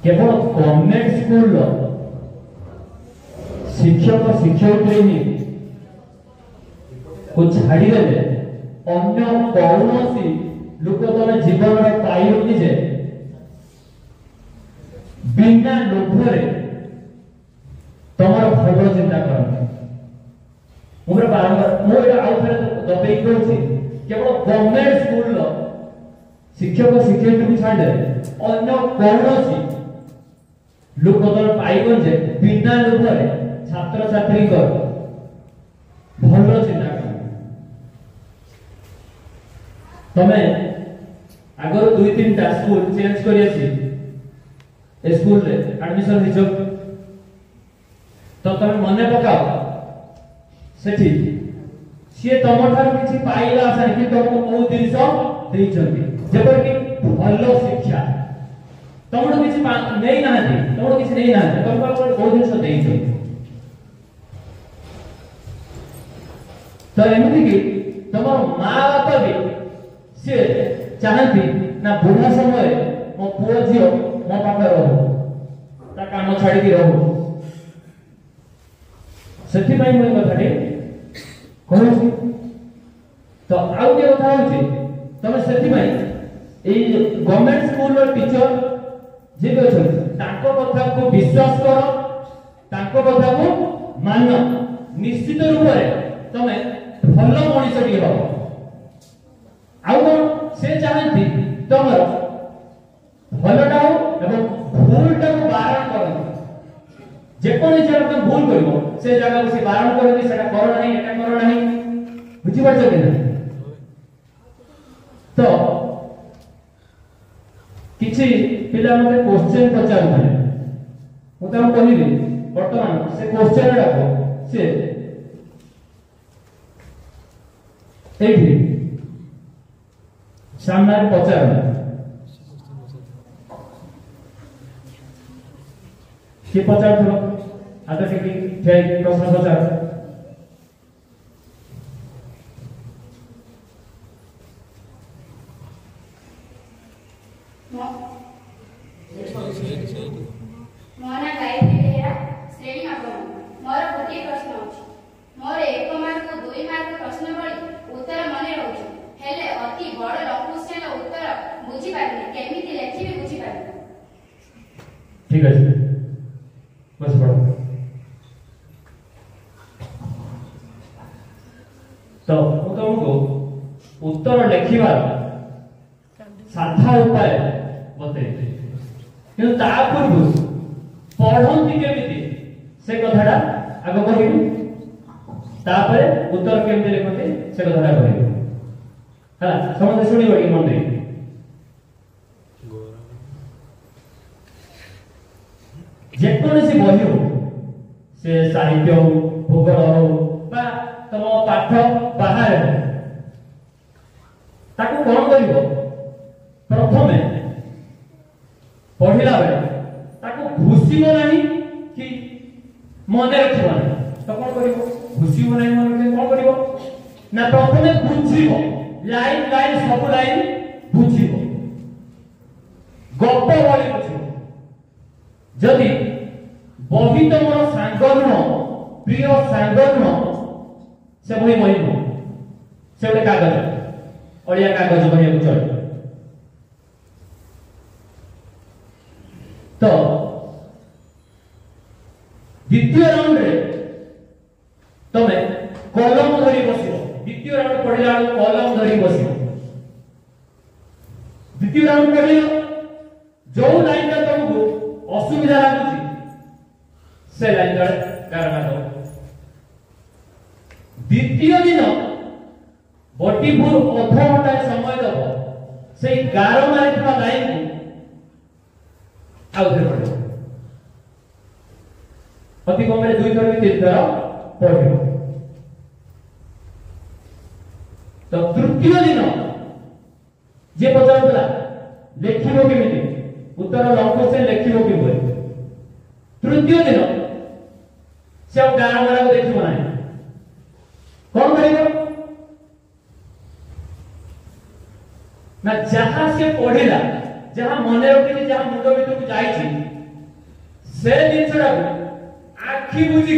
केवल गवर्नमेंट स्कूल शिक्षक शिक्षयित्री ही को छाड़ी देले अन्य कौनसी लोक तने जीवन में पाइबनी जे बिना लोभरे तमर भल चिंता करनी मोर बारंबार मोर आउ फेर दबे कहूची केवल गवर्नमेंट स्कूल शिक्षक शिक्षयित्री को छाड़ दे अन्य कौनसी लोक तो पाइबन जे बिना लोभरे छात्र छात्री को भल चिंता कर तमे अगर 2-3 टा स्कूल चेंज करि अछि ए स्कूल रे एडमिशन हिजो तो तमे मने पकाओ सेठी से तम ठार किछि पाइला आशा कि तुमको बहुत दिन देइछन्ति जेपर कि भल शिक्षा तमरो किछि नै नाहति तमरो किछि नै नाहति तुमको बहुत दिन देइछन्ति तो एमति कि तम मां बाप भी से चाहती ना बुढ़ा समय मो पुओ झियो मो पाखे रहो ता काम छाड़ी की रहो सेठी पई मोय कथाटी कहूँ तो आउ के कथा होची तमे सेठी पई ए गवर्नमेंट स्कूल रो टीचर जे कहछन ताको कथा को विश्वास करो ताको कथा को मान निश्चित रूप रे तमे भलो मनुष्य हो आउ से चाहती तमर भलटा हो एवं भूलटा को बारण करन जे कोन जे तुम भूल करबो से जगह से बारण करबी सेटा करो नहीं एटा करो नहीं बुझी पड़छ कि तो किछि पिला मते क्वेश्चन पचारु मु तम कहिबी वर्तमान से क्वेश्चन डाको से एठी सामने पचार कि पचार थलो आता कि ठेक प्रश्न पचार मोना गायत्री बेहेरा श्रेणी नवम मोर गोटे प्रश्न अछि मोर 1 मार्क 2 मार्क प्रश्न बळी उत्तर मने रहउछि हेले अति बड़ लंकुशन उत्तर बुझी पारनी केमिति लेखिबे बुझी पारनी ठीक अछि बस पढ़ो तो तुमको उत्तर लिखिबा साधा उपाय बते किंतु ता पूर्व पढ़ंती केमिति से कथाटा आगो कहिबी तापर उत्तर केमिति लिखते से कथाटा कहिबी हाँ समझ सुनी बड़ी मन दे जेकोसी बही हो से साहित्य हो भूगोल हो बा तुम पाठ बाहर हो ताकू कौन करिवो प्रथमे पढ़िला बेले ताकू घुसिबो नहीं कि मने रखिबो नहीं तो कौन करिवो घुसिबो नहीं मने कौन करिवो ना प्रथमे बुझिबो लाइन लाइन सब लाइन बुझिबो गप बळी बुझिबो जदि बही तुम सांग नुह प्रिय सांग नुह से बही बही नुह से गोटे कागज अड़िया कागज बही चल तो द्वितीय राउंड रे तमे कलम धरी बसिबो द्वितीय राउंड पढ़िला कलम धरी बसिबो द्वितीय राउंड पढ़िला जो लाइन का तुमको असुविधा लागुची से लाइन का कारण दो द्वितीय दिन बटीपुर अध घंटा समय दब से 11 मारिथवा लाइन को आउथे पड़ो अति कम रे 2 थर 3 थर पढ़िबो तो तृतीय दिन जे पचारला लेखिबो केमिति उत्तर लंको से लेखिबो कि तृतीय दिन से गाँ मारा को देखिबो नाही कौन करिबो ना जहां से पढ़िला जहां मने रखि जहां मुंड भीतर को जाईछि से जिनसरा आखि बुझी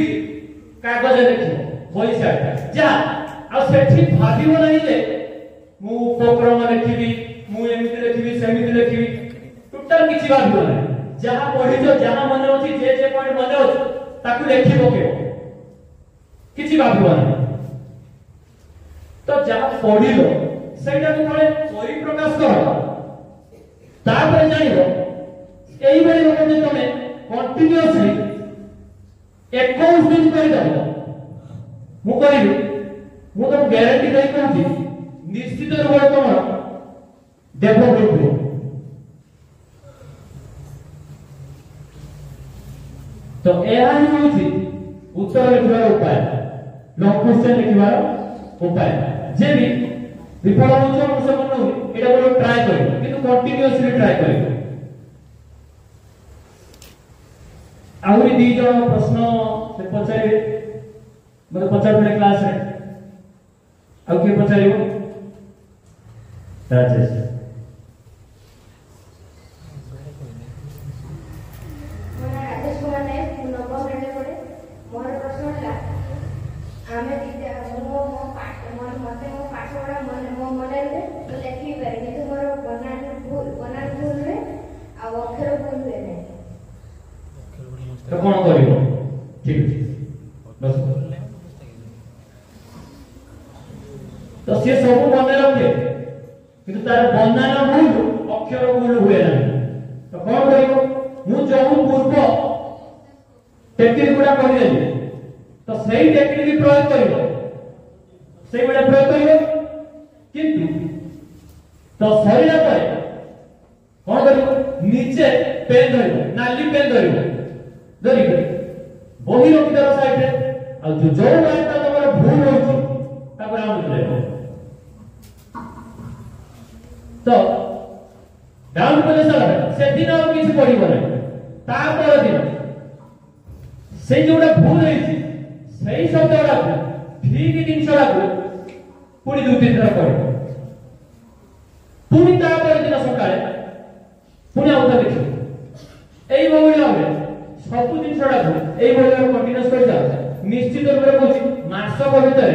कागज लिखिबो होई साटा जा आ सेठी भाबिबो नाही जे मु उपक्रम लिखिबी मु एमिति लिखिबी सेमिति लिखिबी टोटल किछि भाबिबो नाही जहां पढ़िछो जहां मने अछि जे पॉइंट मने अछि ताकू लिखिबो के किछि भाबिबो नाही तो जहां पढ़िलो सेटा को थोड़े परिप्रकाश करो तापर जानिबो एई बेले लोक जे तमे कंटिन्यूअसली 21 दिन कर मु कहबी मु तो गारंटी दे कहूची निश्चित रूप तुम डेभलप हो। तो यह ही होची उत्तर लिखिबार उपाय लॉन्ग क्वेश्चन लिखिबार उपाय जे भी विफल होछ हम सब न एटा बोलो ट्राई करियो किंतु कंटिन्यूअसली ट्राई करियो। आउरी दी जण प्रश्न से पचारे मते पचारे क्लास रे आउ के पचारियो राजेश तो कौन करियो ठीक बस तो से सब मने रखे किंतु तार बनाना भूल अक्षर भूल हुए ना तो कौन करियो मु जो पूर्व टेक्निक गुडा कहि देली तो सही टेक्निक प्रयोग करियो सही बडा प्रयोग करियो किंतु तो सरीला पर कौन करियो नीचे पेन धरियो नाली पेन धरियो धरी बही रखिदार साइड रे आ जो लाइनटा तमर भूल होची ताको राउंड करे तो राउंड कले सर से दिन और किछ पड़िबो नै ता पर दिन से जोडा भूल होईची सही शब्दडा ठीक जिनसडा को पुणी दुई तीन थर पड़े पुणी ता पर दिन सकाळे पुणी आउता देखि एई भवली आवे सब जिनसडा एई भली कंटीन्यूअस कर जा निश्चित रूप से कहूची मासक भितर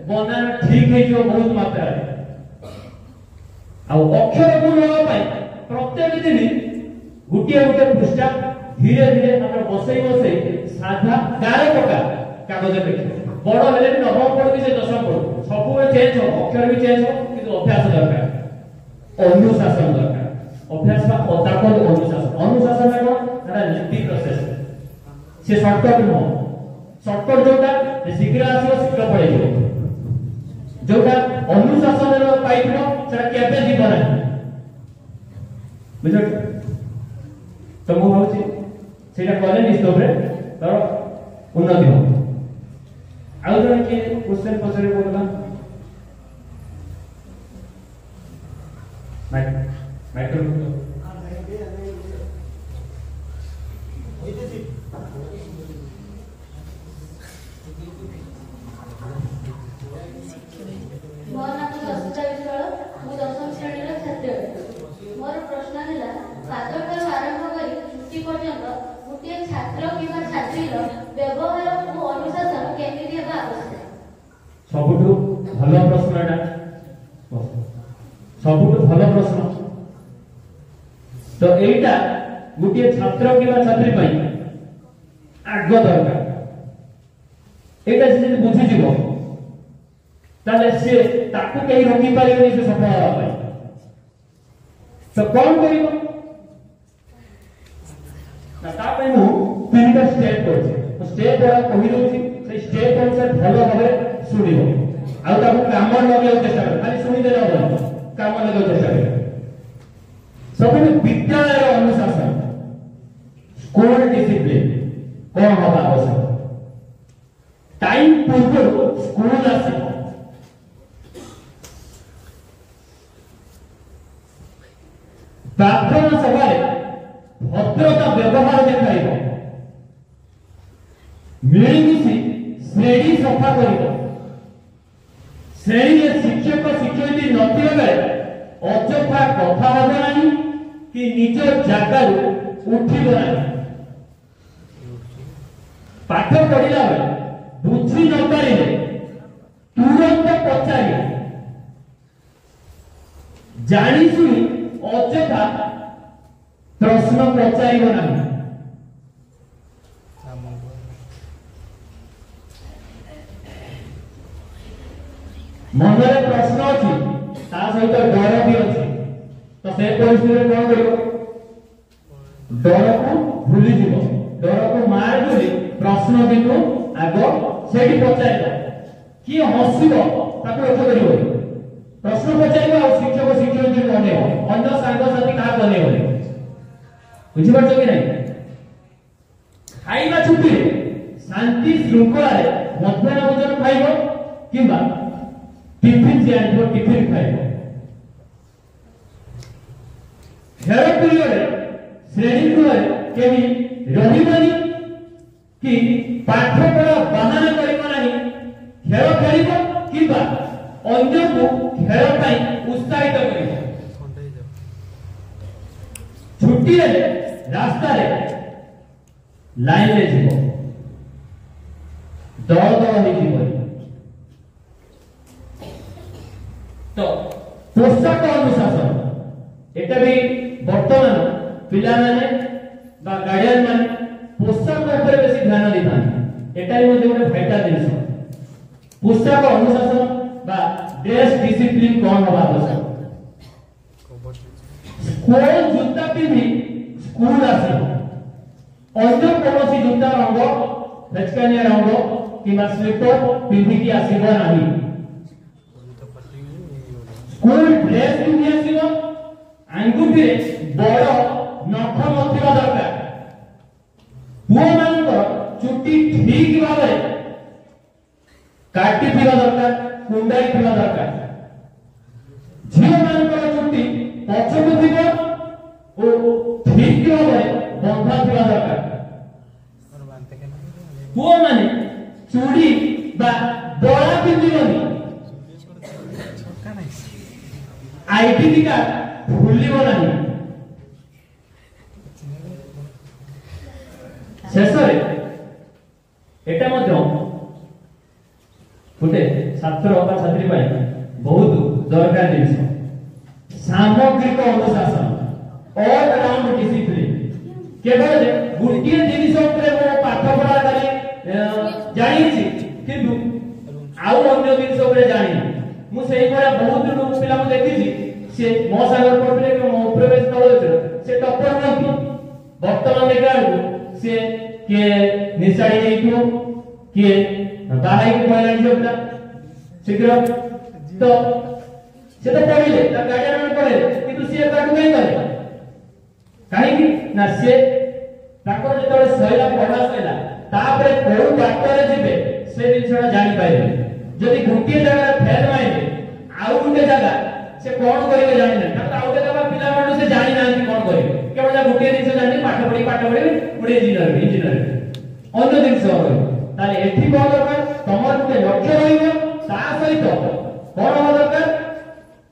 बनाना ठीक हे जो बहुत मात्रा रे आ अक्षर भूल होबा पई प्रत्येक दिन गुटिया गुटिया पृष्ठा धीरे धीरे हमरा बसई बसई साधा 11 प्रकार कागज लिखि बड़ हेले नवम पढ़बी से दशम पढ़ सब चेंज हो अक्षर भी चेंज हो किंतु अभ्यास दरकार अनुशासन दरकार अभ्यास का ताकत अनुशासन है कोन लेंथी प्रोसेस से शॉर्टकट नो शॉर्टकट जोटा शीघ्र आसीओ शीघ्र पड़े जोटा अनुशासन रो पाइप नो सेटा केबे जीवन है बुझो तो मु भाउची सेटा कले निश्चित रे तर उन्नति हो आउ जने के क्वेश्चन पछरे बोलला माइक्रो सबुठु भलो प्रश्न एटा सबुठु भलो प्रश्न तो एटा गुटिए छात्र किबा छात्री पई आग दरकार एटा जे बुझि जीवो ताले से ताकू केही रोकी पारिबनी से सफल होबा पई तो कोन करिवो ना ता पई मु तीनटा स्टेप करछि तो स्टेप द्वारा कहि दोछि से स्टेप अनुसार भलो भाबे सुनिबो आ ताकू काम लगे चेष्टा कर खाली सुनि देला हो काम लगे चेष्टा कर सबने विद्यालय अनुशासन स्कूल डिसिप्लिन कोन होबा आवश्यक टाइम पूर्व स्कूल आसी प्रार्थना सभा भद्रता व्यवहार देखाइब मिलिमिशि श्रेणी सफा कर श्रेणी शिक्षक शिक्षयित्री नथिबा बेले अजथा कथा हबो नाही कि निज जगह उठिबो नाही पाठ पढ़िला बेले बुझी न पारिले तुरंत पचारि जानी सुनी अजथा प्रश्न पचारिबो नाही मनरे प्रश्न अछि ता सहित डर भी अछि तो से परिस्थिति कोन करियो डर को भूली जीवो डर को मार बोली प्रश्न बिंदु आगो सेठी पचाइला कि हसिबो ताको लक्ष्य करिवो प्रश्न पचाइबो आ शिक्षक शिक्षक जे बनेबो अन्य सांग साथी का बनेबो बुझि पाछो कि नहीं खाइबा छुट्टी शांति श्रृंखला रे मध्याह्न भोजन खाइबो किबा टिफिन जे आनिबो टिफिन खाइबो खेल पिरियड श्रेणी गृह केमी रहिबानी कि पाठ पढ़ा बहाना करिबो नाही खेल खेलिबो किबा अन्य को खेल पई उत्साहित करिबो छुट्टी रे रास्ता रे लाइन ले जीवो दौड़ दौड़ ही जीवो तो पोशाक अनुशासन एटा भी वर्तमान पिला माने बा गार्डियन माने पोशाक ऊपर बेसी ध्यान देतान एटा भी मध्ये गोटे फायदा दिनस पोशाक अनुशासन बा ड्रेस डिसिप्लिन कोन होबा आवश्यक स्कूल जूता पिंधि स्कूल आसी अन्य कौन जूता रंग हेचकानिया रंग किमा स्लीपर पिंधिकी आसीबो नाही स्कूल ड्रेस पिंधि आसीबो आंगुठी रे बड़ नख नथिबा दरकार पुओ मानकर चुट्टी ठीक भाबे काटी थिबा दरकार कुंडाई थिबा दरकार झियो मानकर चुट्टी पछकु थिबो ओ ठीक भाबे बंधा थिबा दरकार पुओ माने चूड़ी बा बड़ा पिंधिबनी आईडेंटिटी कार्ड भूलिबो नाही शेषरे एटा मध्य गोटे छात्र बा छात्री पाई बहुत दरकार जिनिस सामग्रिक अनुशासन ऑल अराउंड डिसिप्लिन केवल गुटिए जिनिस ऊपर मो पाठ पढ़ा खाली जानि छि किंतु आउ अन्य जिनिस ऊपर जानि मु सेही भरा बहुत लोक पिला मु देखि छि से मो सागर पढ़ले कि मो प्रवेश तळ से टॉपर नथि वर्तमान देखा से के निसाई देइतो के बाहाई को पहला जोबला शीघ्र तो से तो पढ़ले ता गार्डियन मन पढ़ले किंतु से काटू नहीं करे काहे कि ना से ताकर जेतले सैला पढ़ा सैला तापरे कोउ बाटरे जिबे से जिनसडा जानि पाइबे जदि गुटिए जगह फेल माइबे आउ गुटे जगह से कोन करिवे जानि ना ता आउ जगह पिला मानु से जानि नांती कोन करिवे केवल जा गुटिए जिनस जानि पाठ पढ़ी गुटे इंजीनियर अन्य जिनस होय ताले एथि कोन दरकार तमर गुटे लक्ष्य रहिबो ता सहित कोन हो दरकार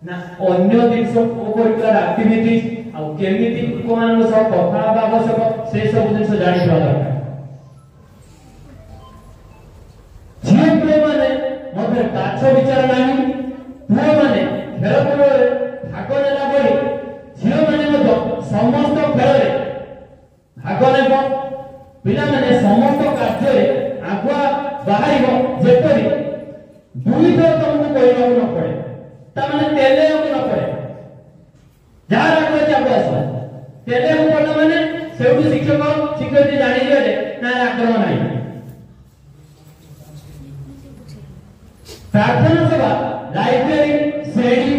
ना अन्य जिनस को करिकुलर एक्टिविटीज आ केमिति कोन सह कथा बा आवश्यक से सब जिनस जानि दरकार झियो पिले माने मधे ताछ विचार नाही पुओ माने खेल खेल भाग नेला बळी झियो माने मधे समस्त खेल रे भाग नेबो पिला माने समस्त कार्य रे आगुआ बाहरिबो जेपरि दुई थर तुमको कहबा न पड़े ता माने तेले न पड़े जहां आगुआ जाबो आसा तेले पड़ना माने सेउटु शिक्षक शिक्षक जानि जे ना आग्रह नाही प्रार्थना सभा लाइब्रेरी श्रेणी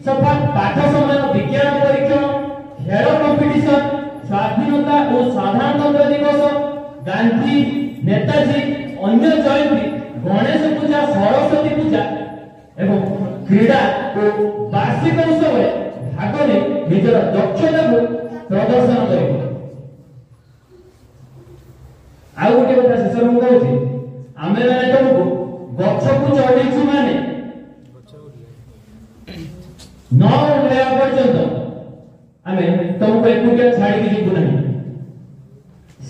सभा पाठ समय विज्ञान परीक्षण खेल कंपिटिशन स्वाधीनता और साधारणतंत्र दिवस गांधी नेताजी अन्य जयंती गणेश पूजा सरस्वती पूजा एवं क्रीड़ा और वार्षिक उत्सव भाग ने निजर दक्षता को प्रदर्शन करिबो आ गोटे कथा शेष मु कहूची आमे माने तुमको गच्छ को चढ़ीछु माने न उड़ेया पर्यंत आमे तुमको एकुटिया छाड़ी के जीवु नहीं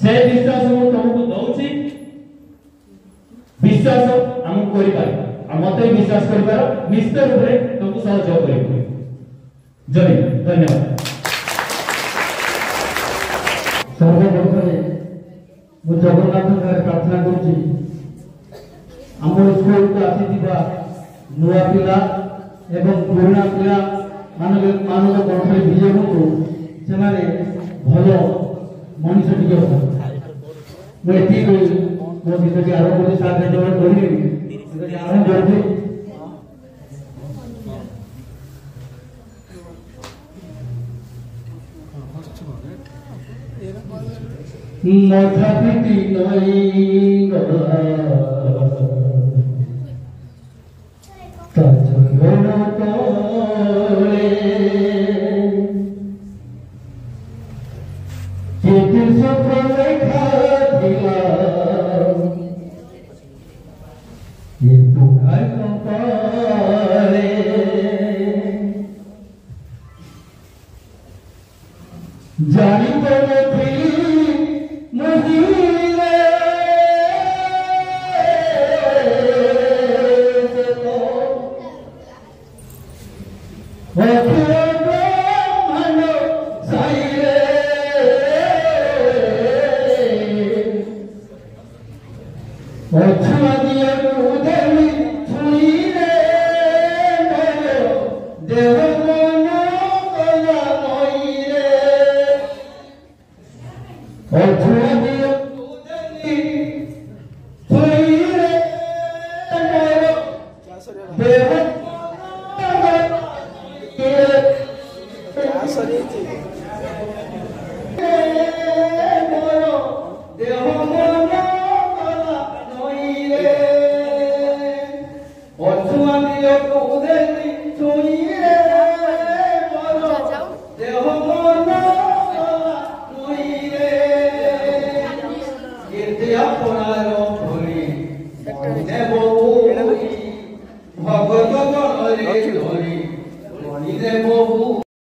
से विश्वास मु तुमको दउची विश्वास हम करि पार आ मते विश्वास करि पार निश्चित रूप रे तुमको सहयोग करिबो जय धन्यवाद सर्वप्रथमे मु जगन्नाथ प्रार्थना करूची आम स्कूल को आसीथिबा नुआ पिला एवं पुराना पिला मानव कंठे विजय हो से भल मनीष टिके मैं ठीक हूँ वो जिसे कि आरोप मुझे साथ देने वाले कोई नहीं जिसे कि आरोप जोड़ते माथा पिटी नहीं गला तजगना तोले ये सफल खादिला ये तुहार कंपाले जानी तो Dia